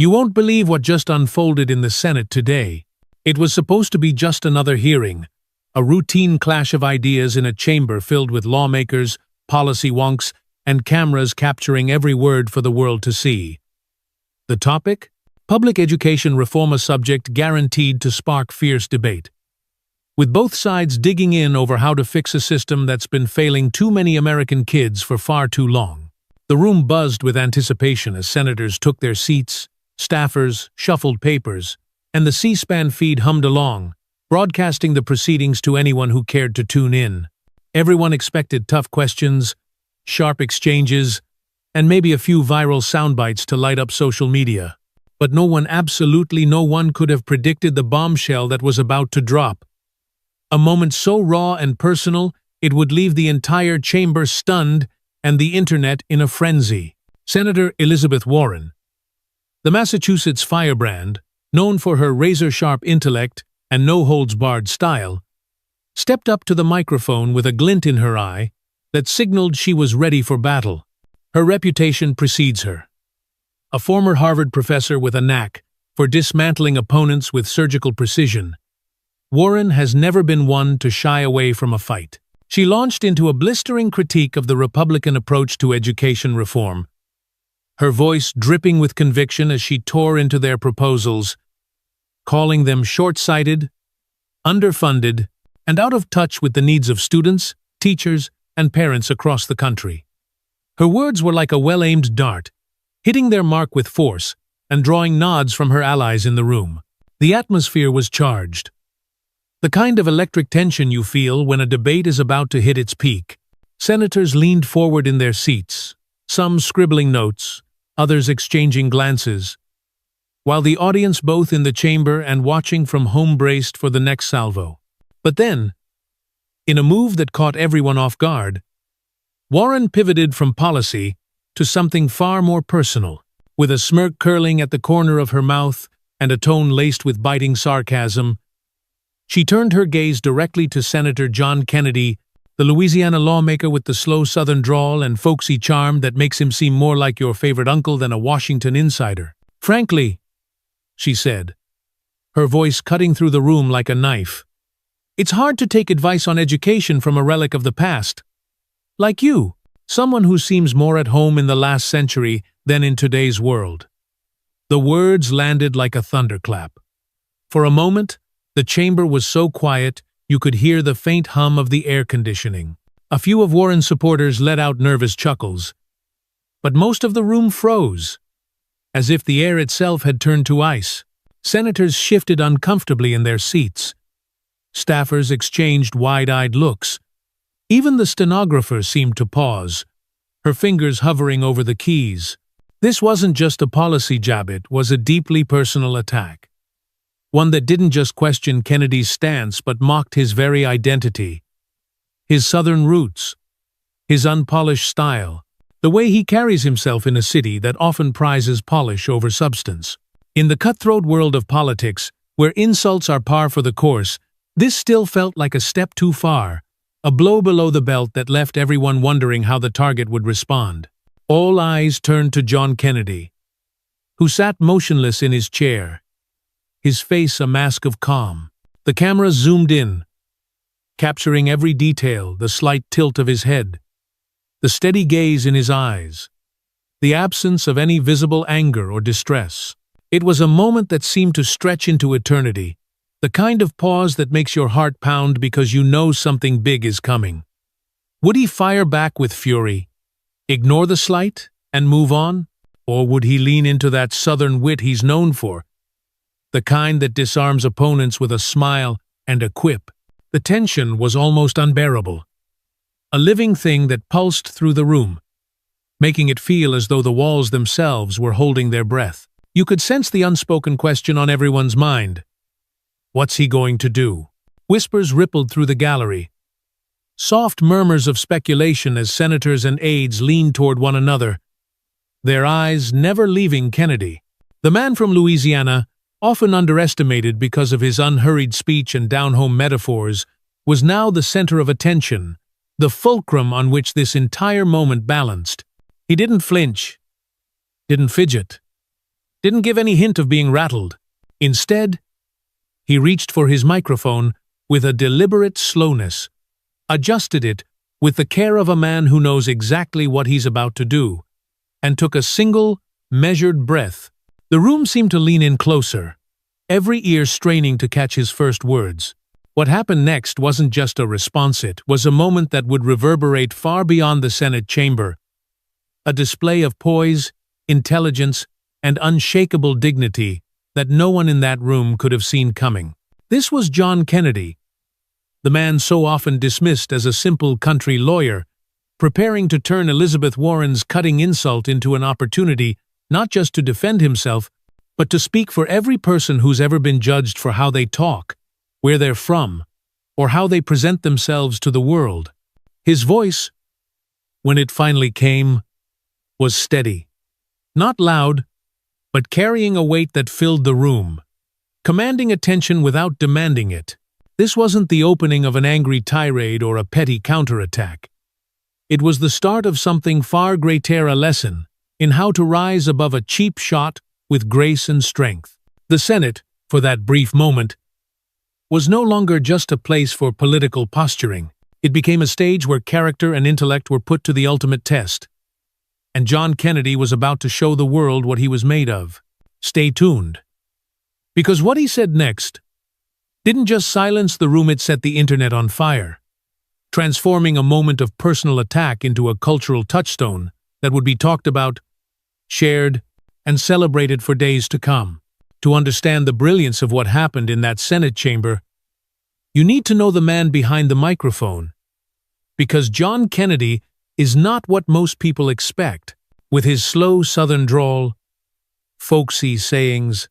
You won't believe what just unfolded in the Senate today. It was supposed to be just another hearing, a routine clash of ideas in a chamber filled with lawmakers, policy wonks, and cameras capturing every word for the world to see. The topic? Public education reform, a subject guaranteed to spark fierce debate. With both sides digging in over how to fix a system that's been failing too many American kids for far too long. The room buzzed with anticipation as senators took their seats, staffers shuffled papers, and the C-SPAN feed hummed along, broadcasting the proceedings to anyone who cared to tune in. Everyone expected tough questions, sharp exchanges, and maybe a few viral soundbites to light up social media. But absolutely no one could have predicted the bombshell that was about to drop. A moment so raw and personal, it would leave the entire chamber stunned and the internet in a frenzy. Senator Elizabeth Warren, the Massachusetts firebrand, known for her razor-sharp intellect and no-holds-barred style, stepped up to the microphone with a glint in her eye that signaled she was ready for battle. Her reputation precedes her. A former Harvard professor with a knack for dismantling opponents with surgical precision, Warren has never been one to shy away from a fight. She launched into a blistering critique of the Republican approach to education reform, her voice dripping with conviction as she tore into their proposals, calling them short-sighted, underfunded, and out of touch with the needs of students, teachers, and parents across the country. Her words were like a well-aimed dart, hitting their mark with force and drawing nods from her allies in the room. The atmosphere was charged. The kind of electric tension you feel when a debate is about to hit its peak. Senators leaned forward in their seats, some scribbling notes, others exchanging glances, while the audience both in the chamber and watching from home braced for the next salvo. But then, in a move that caught everyone off guard, Warren pivoted from policy to something far more personal. With a smirk curling at the corner of her mouth and a tone laced with biting sarcasm, she turned her gaze directly to Senator John Kennedy, the Louisiana lawmaker with the slow Southern drawl and folksy charm that makes him seem more like your favorite uncle than a Washington insider. "Frankly," she said, her voice cutting through the room like a knife, "it's hard to take advice on education from a relic of the past. Like you, someone who seems more at home in the last century than in today's world." The words landed like a thunderclap. For a moment, the chamber was so quiet you could hear the faint hum of the air conditioning. A few of Warren's supporters let out nervous chuckles, but most of the room froze, as if the air itself had turned to ice. Senators shifted uncomfortably in their seats. Staffers exchanged wide-eyed looks. Even the stenographer seemed to pause, her fingers hovering over the keys. This wasn't just a policy jab, it was a deeply personal attack. One that didn't just question Kennedy's stance but mocked his very identity. His Southern roots, his unpolished style, the way he carries himself in a city that often prizes polish over substance. In the cutthroat world of politics, where insults are par for the course, this still felt like a step too far, a blow below the belt that left everyone wondering how the target would respond. All eyes turned to John Kennedy, who sat motionless in his chair, his face a mask of calm. The camera zoomed in, capturing every detail, the slight tilt of his head, the steady gaze in his eyes, the absence of any visible anger or distress. It was a moment that seemed to stretch into eternity, the kind of pause that makes your heart pound because you know something big is coming. Would he fire back with fury, ignore the slight, and move on? Or would he lean into that Southern wit he's known for, the kind that disarms opponents with a smile and a quip? The tension was almost unbearable, a living thing that pulsed through the room, making it feel as though the walls themselves were holding their breath. You could sense the unspoken question on everyone's mind. What's he going to do? Whispers rippled through the gallery, soft murmurs of speculation as senators and aides leaned toward one another, their eyes never leaving Kennedy. The man from Louisiana, often underestimated because of his unhurried speech and down-home metaphors, was now the center of attention, the fulcrum on which this entire moment balanced. He didn't flinch, didn't fidget, didn't give any hint of being rattled. Instead, he reached for his microphone with a deliberate slowness, adjusted it with the care of a man who knows exactly what he's about to do, and took a single, measured breath. The room seemed to lean in closer, every ear straining to catch his first words. What happened next wasn't just a response, it was a moment that would reverberate far beyond the Senate chamber, a display of poise, intelligence, and unshakable dignity that no one in that room could have seen coming. This was John Kennedy, the man so often dismissed as a simple country lawyer, preparing to turn Elizabeth Warren's cutting insult into an opportunity not just to defend himself, but to speak for every person who's ever been judged for how they talk, where they're from, or how they present themselves to the world. His voice, when it finally came, was steady. Not loud, but carrying a weight that filled the room, commanding attention without demanding it. This wasn't the opening of an angry tirade or a petty counterattack. It was the start of something far greater, a lesson in how to rise above a cheap shot with grace and strength. The Senate, for that brief moment, was no longer just a place for political posturing. It became a stage where character and intellect were put to the ultimate test. And John Kennedy was about to show the world what he was made of. Stay tuned. Because what he said next didn't just silence the room, it set the internet on fire, transforming a moment of personal attack into a cultural touchstone that would be talked about, shared, and celebrated for days to come. To understand the brilliance of what happened in that Senate chamber, you need to know the man behind the microphone. Because John Kennedy is not what most people expect. With his slow Southern drawl, folksy sayings,